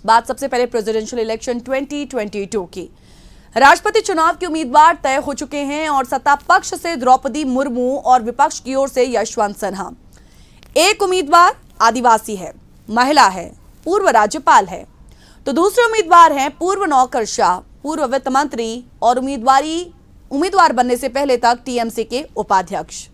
बात सबसे पहले प्रेसिडेंशियल इलेक्शन 2022 की। राष्ट्रपति चुनाव के उम्मीदवार तय हो चुके हैं और सत्ता पक्ष से द्रौपदी मुर्मू और विपक्ष की ओर से यशवंत सिन्हा। एक उम्मीदवार आदिवासी है, महिला है, पूर्व राज्यपाल है, तो दूसरे उम्मीदवार हैं पूर्व नौकरशाह, पूर्व वित्त मंत्री और उम्मीदवार बनने से पहले तक टीएमसी के उपाध्यक्ष।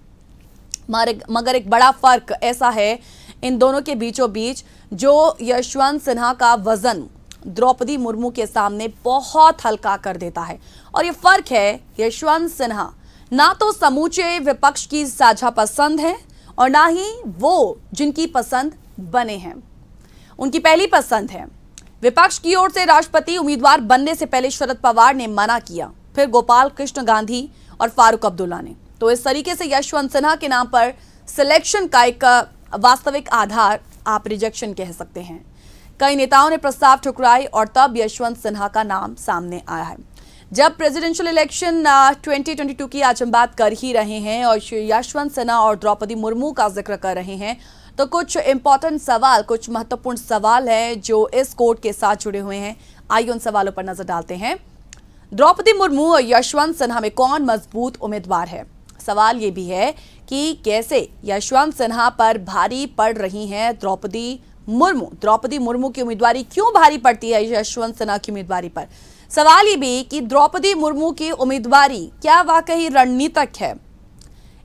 मगर एक बड़ा फर्क ऐसा है इन दोनों के बीचों बीच जो यशवंत सिन्हा का वजन द्रौपदी मुर्मू के सामने बहुत हल्का कर देता है। और ये फर्क है, यशवंत सिन्हा ना तो समूचे विपक्ष की साझा पसंद है और ना ही वो जिनकी पसंद बने हैं। उनकी पहली पसंद है। विपक्ष की ओर से राष्ट्रपति उम्मीदवार बनने से पहले शरद पवार ने मना किया, फिर गोपाल कृष्ण गांधी और फारूक अब्दुल्ला ने। तो इस तरीके से यशवंत सिन्हा के नाम पर सिलेक्शन का एक वास्तविक आधार आप रिजेक्शन कह सकते हैं। कई नेताओं ने प्रस्ताव ठुकराए और तब यशवंत सिन्हा का नाम सामने आया है। जब प्रेसिडेंशियल इलेक्शन 2022 की आज हम बात कर ही रहे हैं और यशवंत सिन्हा और द्रौपदी मुर्मू का जिक्र कर रहे हैं, तो कुछ इंपॉर्टेंट सवाल, कुछ महत्वपूर्ण सवाल हैं जो इस कोर्ट के साथ जुड़े हुए हैं। आइए उन सवालों पर नजर डालते हैं। द्रौपदी मुर्मू और यशवंत सिन्हा में कौन मजबूत उम्मीदवार है? सवाल ये भी है कि कैसे यशवंत सिन्हा पर भारी पड़ रही हैं द्रौपदी मुर्मू की उम्मीदवारी क्यों भारी पड़ती है यशवंत सिन्हा की उम्मीदवारी पर? सवाल ये भी कि द्रौपदी मुर्मू की उम्मीदवारी क्या वाकई रणनीतिक है?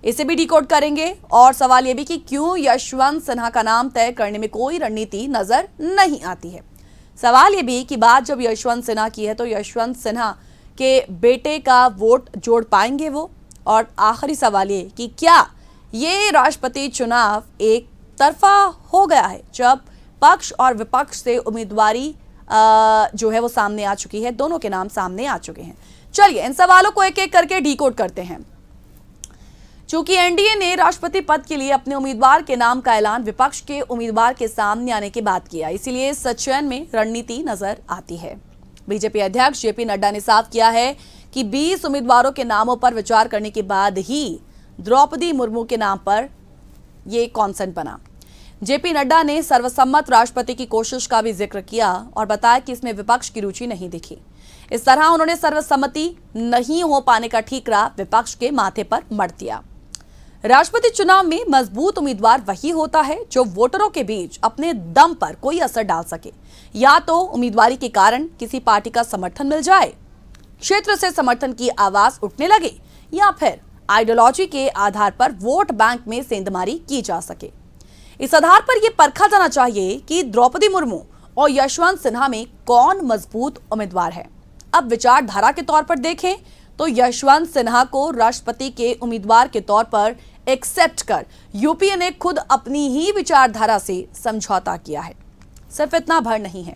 इसे भी डिकोड करेंगे। और सवाल ये भी कि क्यों यशवंत सिन्हा का नाम तय करने में कोई रणनीति नजर नहीं आती है। सवाल ये भी कि बात जब यशवंत सिन्हा की है तो यशवंत सिन्हा के बेटे का वोट जोड़ पाएंगे वो? और आखिरी सवाल ये कि क्या ये राष्ट्रपति चुनाव एक तरफा हो गया है जब पक्ष और विपक्ष से उम्मीदवारी जो है वो सामने आ चुकी है, दोनों के नाम सामने आ चुके हैं। चलिए इन सवालों को एक एक करके डिकोड करते हैं। चूंकि एनडीए ने राष्ट्रपति पद के लिए अपने उम्मीदवार के नाम का ऐलान विपक्ष के उम्मीदवार के सामने आने के बाद किया, इसीलिए इस चयन में रणनीति नजर आती है। बीजेपी अध्यक्ष जेपी नड्डा ने साफ किया है कि 20 उम्मीदवारों के नामों पर विचार करने के बाद ही द्रौपदी मुर्मू के नाम पर यह कॉन्सेंट बना। जेपी नड्डा ने सर्वसम्मत राष्ट्रपति की कोशिश का भी जिक्र किया और बताया कि इसमें विपक्ष की रुचि नहीं दिखी। इस तरह उन्होंने सर्वसम्मति नहीं हो पाने का ठीकरा विपक्ष के माथे पर मढ़ दिया। राष्ट्रपति चुनाव में मजबूत उम्मीदवार वही होता है जो वोटरों के बीच अपने दम पर कोई असर डाल सके। या तो उम्मीदवारी के कारण किसी पार्टी का समर्थन मिल जाए, क्षेत्र से समर्थन की आवाज उठने लगे, या फिर आइडियोलॉजी के आधार पर वोट बैंक में सेंधमारी की जा सके। इस आधार पर यह परखा जाना चाहिए कि द्रौपदी मुर्मू और यशवंत सिन्हा में कौन मजबूत उम्मीदवार है। अब विचारधारा के तौर पर देखें तो यशवंत सिन्हा को राष्ट्रपति के उम्मीदवार के तौर पर एक्सेप्ट कर यूपीए ने खुद अपनी ही विचारधारा से समझौता किया है। सिर्फ इतना भर नहीं है,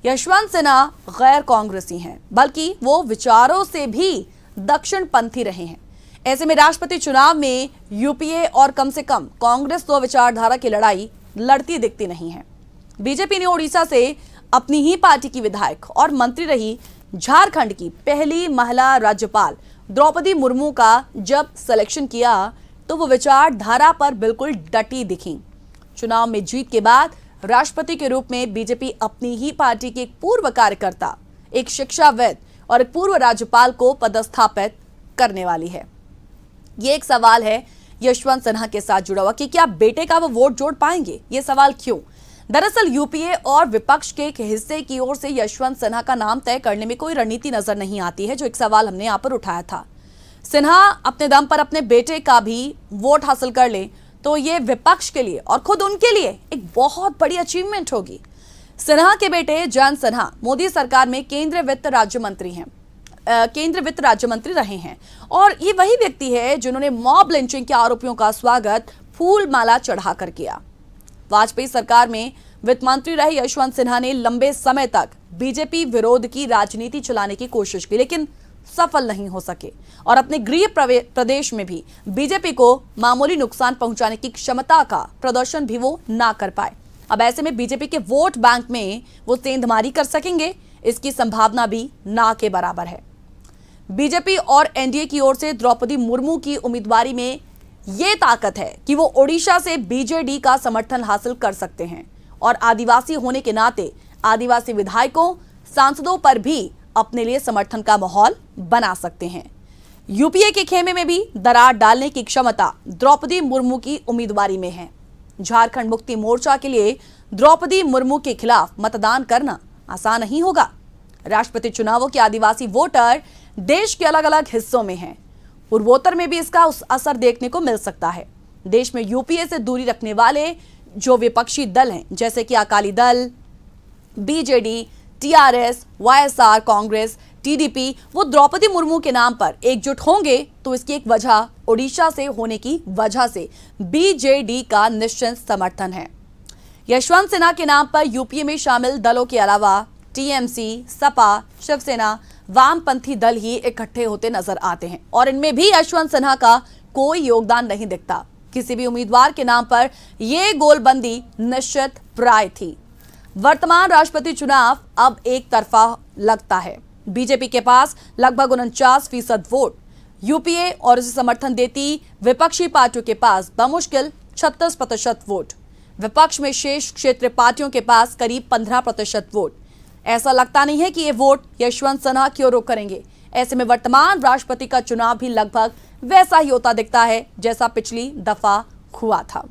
यशवंत सिन्हा गैर कांग्रेसी हैं, बल्कि वो विचारों से भी दक्षिणपंथी रहे हैं। ऐसे में राष्ट्रपति चुनाव में यूपीए और कम से कम कांग्रेस तो विचारधारा की लड़ाई लड़ती दिखती नहीं है। बीजेपी ने ओडिशा से अपनी ही पार्टी की विधायक और मंत्री रही झारखंड की पहली महिला राज्यपाल द्रौपदी मुर्मू का जब सिलेक्शन किया तो वो विचारधारा पर बिल्कुल डटी दिखी। चुनाव में जीत के बाद राष्ट्रपति के रूप में बीजेपी अपनी ही पार्टी के एक पूर्व कार्यकर्ता, एक शिक्षाविद और एक पूर्व राज्यपाल को पदस्थापित करने वाली है। ये एक सवाल है यशवंत सिन्हा के साथ जुड़ा हुआ कि क्या बेटे का वो वोट जोड़ पाएंगे? ये सवाल क्यों? दरअसल यूपीए और विपक्ष के एक हिस्से की ओर से यशवंत सिन्हा का नाम तय करने में कोई रणनीति नजर नहीं आती है, जो एक सवाल हमने यहाँ पर उठाया था। सिन्हा अपने दम पर अपने बेटे का भी वोट हासिल कर ले तो ये विपक्ष के लिए और खुद उनके लिए एक बहुत बड़ी अचीवमेंट होगी। सिन्हा के बेटे जयंत सिन्हा मोदी सरकार में केंद्रीय वित्त राज्य मंत्री रहे हैं और ये वही व्यक्ति है जिन्होंने मॉब लिंचिंग के आरोपियों का स्वागत फूल माला चढ़ाकर किया। वाजपेयी सरकार में वित्त मंत्री रहे यशवंत सिन्हा ने लंबे समय तक बीजेपी विरोध की राजनीति चलाने की कोशिश की, लेकिन सफल नहीं हो सके और अपने गृह प्रदेश में भी बीजेपी को मामूली नुकसान पहुंचाने की क्षमता का प्रदर्शन भी वो ना कर पाए। अब ऐसे में बीजेपी के वोट बैंक में वो सेंधमारी कर सकेंगे, इसकी संभावना भी ना के बराबर है। बीजेपी और एनडीए की ओर से द्रौपदी मुर्मू की उम्मीदवारी में ये ताकत है कि वो ओडिशा से बीजेडी का समर्थन हासिल कर सकते हैं और आदिवासी होने के नाते आदिवासी विधायकों, सांसदों पर भी अपने लिए समर्थन का माहौल बना सकते हैं। यूपीए के खेमे में भी दरार डालने की क्षमता द्रौपदी मुर्मू की उम्मीदवारी में है। झारखंड मुक्ति मोर्चा के लिए द्रौपदी मुर्मू के खिलाफ मतदान करना आसान नहीं होगा। राष्ट्रपति चुनावों के आदिवासी वोटर देश के अलग अलग हिस्सों में हैं। पूर्वोत्तर में भी इसका असर देखने को मिल सकता है। देश में यूपीए से दूरी रखने वाले जो विपक्षी दल हैं, जैसे कि Akali Dal, BJD, TRS, YSR, Congress, TDP, वो द्रौपदी मुर्मू के नाम पर एकजुट होंगे तो इसकी एक वजह ओडिशा से होने की वजह से बीजेडी का निश्चित समर्थन है। यशवंत सिन्हा के नाम पर यूपीए में शामिल दलों के अलावा टीएमसी, सपा, शिवसेना, वामपंथी दल ही इकट्ठे होते नजर आते हैं और इनमें भी यशवंत सिन्हा का कोई योगदान नहीं दिखता। किसी भी उम्मीदवार के नाम पर यह गोलबंदी निश्चित प्राय थी। वर्तमान राष्ट्रपति चुनाव अब एक तरफा लगता है। बीजेपी के पास लगभग 49% वोट, यूपीए और इसे समर्थन देती विपक्षी पार्टियों के पास बमुश्किल 36% वोट, विपक्ष में शेष क्षेत्रीय पार्टियों के पास करीब 15% वोट। ऐसा लगता नहीं है कि ये वोट यशवंत सिन्हा की ओर रुख करेंगे। ऐसे में वर्तमान राष्ट्रपति का चुनाव भी लगभग वैसा ही होता दिखता है जैसा पिछली दफा हुआ था।